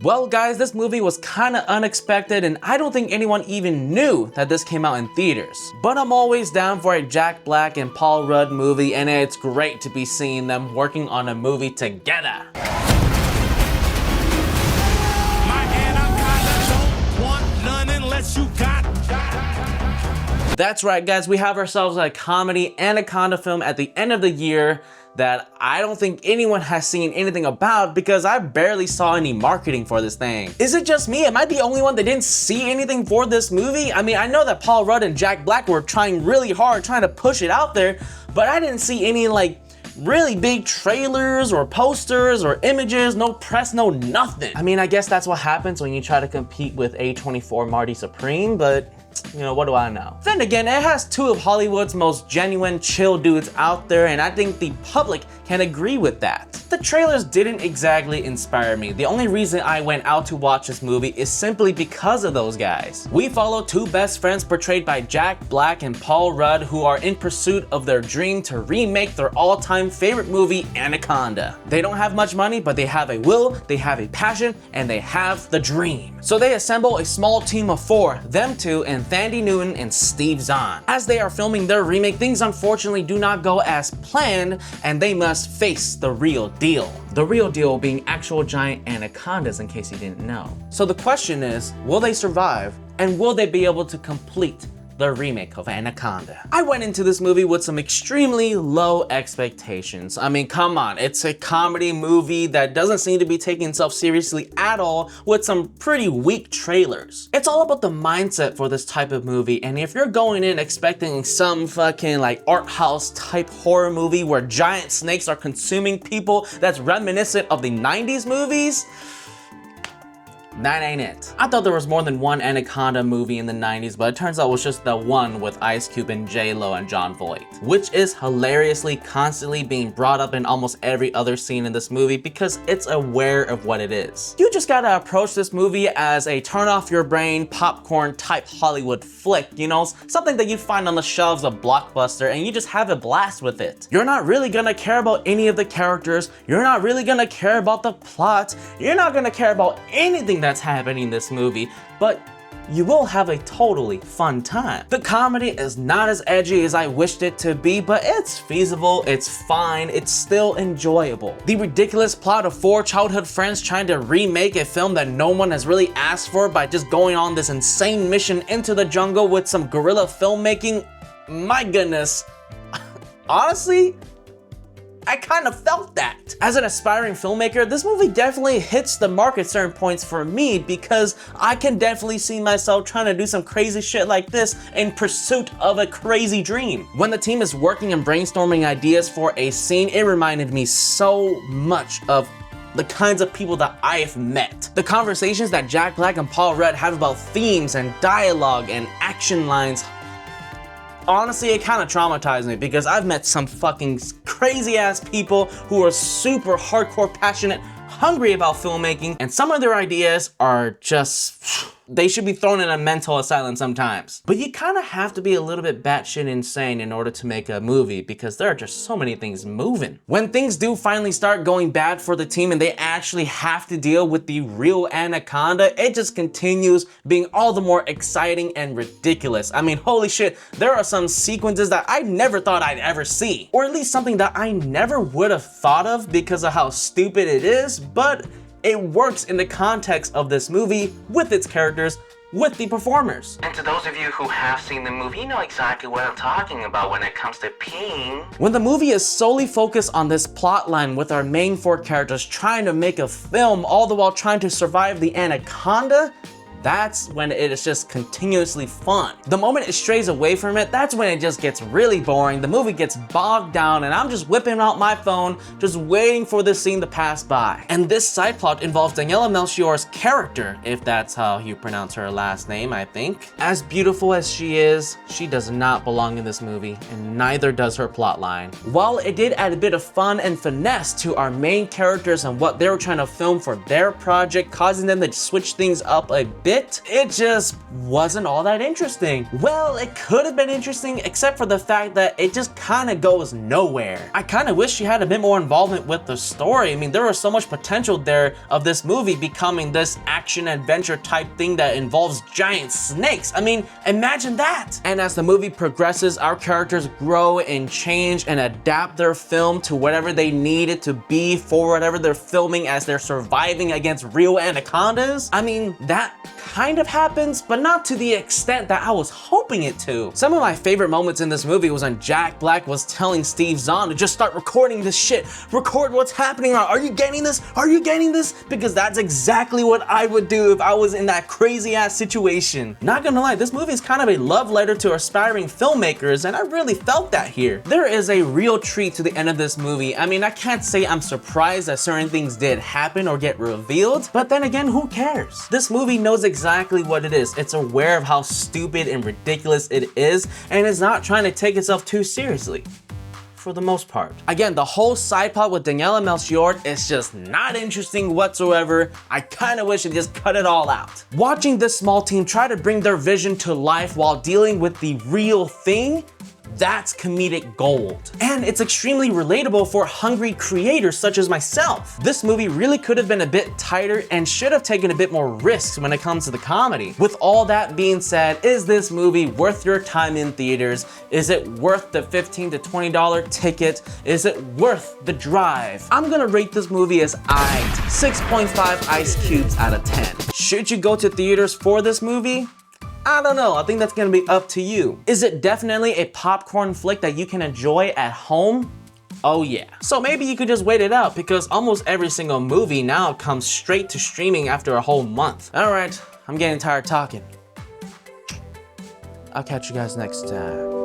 Well guys, this movie was kinda unexpected and I don't think anyone even knew that this came out in theaters. But I'm always down for a Jack Black and Paul Rudd movie, and it's great to be seeing them working on a movie together. My Anaconda don't want none unless you got. That's right guys, we have ourselves a comedy Anaconda film at the end of the year that I don't think anyone has seen anything about because I barely saw any marketing for this thing. Is it just me? Am I the only one that didn't see anything for this movie? I mean, I know that Paul Rudd and Jack Black were trying really hard, trying to push it out there, but I didn't see any like really big trailers or posters or images, no press, no nothing. I mean, I guess that's what happens when you try to compete with A24 Marty Supreme, but you know, what do I know? Then again, it has two of Hollywood's most genuine chill dudes out there, and I think the public can agree with that. The trailers didn't exactly inspire me. The only reason I went out to watch this movie is simply because of those guys. We follow two best friends portrayed by Jack Black and Paul Rudd who are in pursuit of their dream to remake their all-time favorite movie, Anaconda. They don't have much money, but they have a will, they have a passion, and they have the dream. So they assemble a small team of four, them two, and Thandie Newton and Steve Zahn. As they are filming their remake, things unfortunately do not go as planned, and they must face the real deal. The real deal being actual giant anacondas, in case you didn't know. So the question is, will they survive, and will they be able to complete the remake of Anaconda? I went into this movie with some extremely low expectations. I mean, come on, it's a comedy movie that doesn't seem to be taking itself seriously at all with some pretty weak trailers. It's all about the mindset for this type of movie, and if you're going in expecting some fucking like art house type horror movie where giant snakes are consuming people that's reminiscent of the 90s movies, that ain't it. I thought there was more than one Anaconda movie in the 90s, but it turns out it was just the one with Ice Cube and J-Lo and Jon Voight, which is hilariously constantly being brought up in almost every other scene in this movie because it's aware of what it is. You just gotta approach this movie as a turn off your brain popcorn type Hollywood flick, you know, something that you find on the shelves of Blockbuster and you just have a blast with it. You're not really gonna care about any of the characters, you're not really gonna care about the plot, you're not gonna care about anything that's happening in this movie, but you will have a totally fun time. The comedy is not as edgy as I wished it to be, but it's feasible, it's fine, it's still enjoyable. The ridiculous plot of four childhood friends trying to remake a film that no one has really asked for by just going on this insane mission into the jungle with some guerrilla filmmaking, my goodness. Honestly, I kind of felt that. As an aspiring filmmaker, this movie definitely hits the mark at certain points for me because I can definitely see myself trying to do some crazy shit like this in pursuit of a crazy dream. When the team is working and brainstorming ideas for a scene, it reminded me so much of the kinds of people that I have met. The conversations that Jack Black and Paul Rudd have about themes and dialogue and action lines, honestly, it kind of traumatized me because I've met some fucking crazy ass people who are super hardcore passionate, hungry about filmmaking, and some of their ideas are just, they should be thrown in a mental asylum sometimes. But you kind of have to be a little bit batshit insane in order to make a movie because there are just so many things moving. When things do finally start going bad for the team and they actually have to deal with the real Anaconda, it just continues being all the more exciting and ridiculous. I mean, holy shit, there are some sequences that I never thought I'd ever see, or at least something that I never would have thought of because of how stupid it is, but it works in the context of this movie with its characters, with the performers. And to those of you who have seen the movie, you know exactly what I'm talking about when it comes to peeing. When the movie is solely focused on this plot line with our main four characters trying to make a film all the while trying to survive the Anaconda, that's when it is just continuously fun. The moment it strays away from it, that's when it just gets really boring, the movie gets bogged down, and I'm just whipping out my phone, just waiting for this scene to pass by. And this side plot involves Daniela Melchior's character, if that's how you pronounce her last name, I think. As beautiful as she is, she does not belong in this movie, and neither does her plotline. While it did add a bit of fun and finesse to our main characters and what they were trying to film for their project, causing them to switch things up a bit, bit, it just wasn't all that interesting. Well, it could have been interesting except for the fact that it just kind of goes nowhere. I kind of wish she had a bit more involvement with the story. I mean, there was so much potential there of this movie becoming this action adventure type thing that involves giant snakes. I mean, imagine that. And as the movie progresses, our characters grow and change and adapt their film to whatever they need it to be for whatever they're filming as they're surviving against real anacondas. I mean, that kind of happens, but not to the extent that I was hoping it to. Some of my favorite moments in this movie was when Jack Black was telling Steve Zahn to just start recording this shit. Record what's happening. Are you getting this? Are you getting this? Because that's exactly what I would do if I was in that crazy ass situation. Not gonna lie, this movie is kind of a love letter to aspiring filmmakers, and I really felt that here. There is a real treat to the end of this movie. I mean, I can't say I'm surprised that certain things did happen or get revealed, but then again, who cares? This movie knows exactly what it is. It's aware of how stupid and ridiculous it is, and it's not trying to take itself too seriously. For the most part. Again, the whole side plot with Daniela Melchior is just not interesting whatsoever. I kind of wish they just cut it all out. Watching this small team try to bring their vision to life while dealing with the real thing, that's comedic gold. And it's extremely relatable for hungry creators such as myself. This movie really could have been a bit tighter and should have taken a bit more risks when it comes to the comedy. With all that being said, is this movie worth your time in theaters? Is it worth the $15 to $20 ticket? Is it worth the drive? I'm gonna rate this movie as aight, 6.5 ice cubes out of 10. Should you go to theaters for this movie? I don't know, I think that's gonna be up to you. Is it definitely a popcorn flick that you can enjoy at home? Oh yeah. So maybe you could just wait it out because almost every single movie now comes straight to streaming after a whole month. All right, I'm getting tired talking. I'll catch you guys next time.